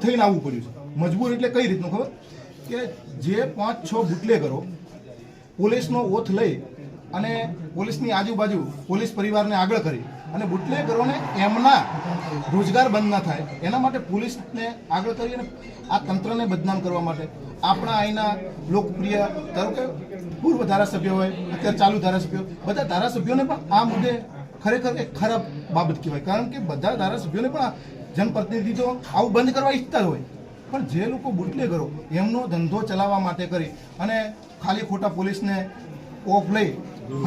થઈને આવવું પડ્યું છે। મજબૂર એટલે કઈ રીતનું ખબર કે જે 5-6 બુટલેગરો પોલીસનો ઓથ લઈ અને પોલીસની આજુબાજુ પોલીસ પરિવારને આગળ કરી અને બુટલેગરોને એમના રોજગાર બંધ ના થાય એના માટે પોલીસને આગળ કરી અને આ તંત્રને બદનામ કરવા માટે આપણા અહીંના લોકપ્રિય ધારો કે પૂર્વ ધારાસભ્ય હોય અત્યારે ચાલુ ધારાસભ્યો બધા ધારાસભ્યોને પણ આ મુદ્દે ખરેખર એક ખરાબ બાબત કહેવાય। કારણ કે બધા ધારાસભ્યોને પણ જનપ્રતિનિધિઓ આવું બંધ કરવા ઈચ્છતા હોય પણ જે લોકો બુટલેગરો એમનો ધંધો ચલાવવા માટે કરી અને ખાલી ખોટા પોલીસને ઓફ લઈ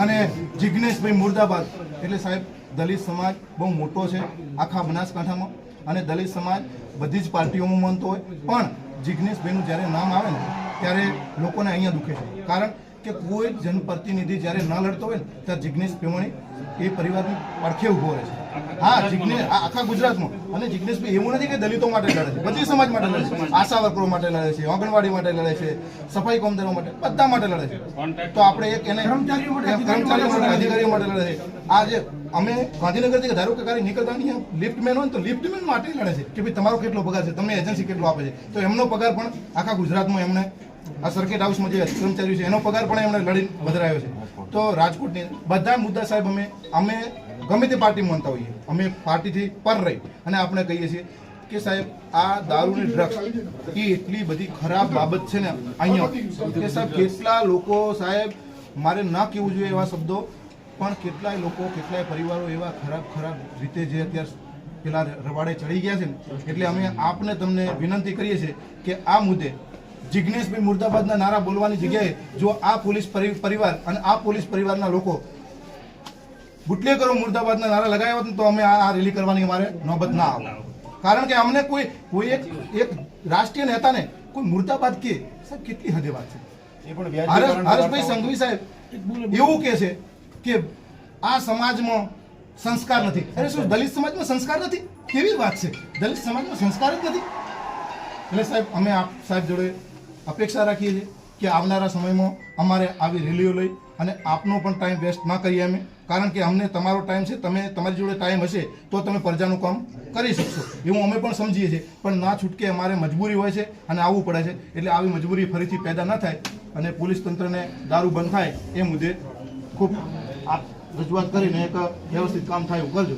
અને જિગ્નેશભાઈ મુર્દાબાદ એટલે સાહેબ દલિત સમાજ બહુ મોટો છે આખા બનાસકાંઠામાં અને દલિત સમાજ બધી જ પાર્ટીઓમાં માનતો હોય પણ જિગ્નેશભાઈનું જ્યારે નામ આવે ને ત્યારે લોકોને અહીંયા દુખે છે। કારણ કે કોઈ જનપ્રતિનિધિ જ્યારે ન લડતો હોય ને ત્યારે જિગ્નેશ પેમણી એ પરિવારની પડખે ઊભો રહે છે। હા જિગ્નેશ આખા ગુજરાતમાં અને જિગ્નેશભાઈ એવું નથી કે દલિતો માટે લડે છે, બધી સમાજ માટે લડે છે, આશા વર્કરો માટે લડે છે, આંગણવાડી માટે લડે છે, સફાઈ કામદારો માટે બધા માટે લડે છે। તો આપણે એક એને કર્મચારીઓ માટે અધિકારીઓ માટે લડે છે। આ જે અમે ગાંધીનગરથી ધારો કે ગાડી નીકળતા નહીં લિફ્ટમેન હોય તો લિફ્ટમેન માટે લડે છે કે ભાઈ તમારો કેટલો પગાર છે, તમને એજન્સી કેટલો આપે છે, તો એમનો પગાર પણ આખા ગુજરાતમાં એમણે આ સર્કિટ હાઉસમાં જે કર્મચારીઓ છે એનો પગાર પણ એમણે લડી વધારાયો છે। તો રાજકોટની બધા મુદ્દા સાહેબ અમે ગમે તે પાર્ટી માનતા હોઈએ અમે પાર્ટીથી પર રહી અને આપણે કહીએ છીએ કે સાહેબ આ દારૂની ડ્રગ્સ એ એટલી બધી ખરાબ બાબત છે ને અહીંયા કે સાહેબ કેટલા લોકો સાહેબ મારે ના કહેવું જોઈએ એવા શબ્દો પણ કેટલાય લોકો કેટલાય પરિવારો એવા ખરાબ રીતે જે અત્યારે પેલા રવાડે ચડી ગયા છે ને એટલે અમે આપને તમને વિનંતી કરીએ છીએ કે આ મુદ્દે જિગ્નેશભાઈ મુર્દાબાદના નારા બોલવાની જગ્યાએ જો આ પોલીસ પરિવાર અને આ પોલીસ પરિવારના લોકો બુટલેગરો મુર્દાબાદના નારા લગાવ્યા હોત તો અમે આ રેલી કરવાની અમારે નોબત ના આવે। કારણ કે અમને કોઈ એક રાષ્ટ્રીય નેતાને કોઈ મુર્દાબાદ કે સાહેબ કેટલી હદે વાત છે। હરેશભાઈ સંઘવી સાહેબ એવું કહે છે કે આ સમાજમાં સંસ્કાર નથી। અરે શું દલિત સમાજમાં સંસ્કાર નથી? કેવી વાત છે, દલિત સમાજમાં સંસ્કાર જ નથી? એટલે સાહેબ અમે આપ સાહેબ જોડે અપેક્ષા રાખીએ છીએ કે આવનારા સમયમાં અમારે આવી રેલીઓ લઈ અને આપનો પણ ટાઈમ વેસ્ટ ના કરીએ અમે। કારણ કે અમને તમારો ટાઈમ છે, તમારી જોડે ટાઈમ હશે તો તમે પ્રજાનું કામ કરી શકશો એવું અમે પણ સમજીએ છીએ પણ ના છૂટકે અમારે મજબૂરી હોય છે અને આવવું પડે છે। એટલે આવી મજબૂરી ફરીથી પેદા ન થાય અને પોલીસ તંત્રને દારૂ બંધ થાય એ મુદ્દે ખૂબ આપ રજૂઆત કરીને એક વ્યવસ્થિત કામ થાય એવું કરજો।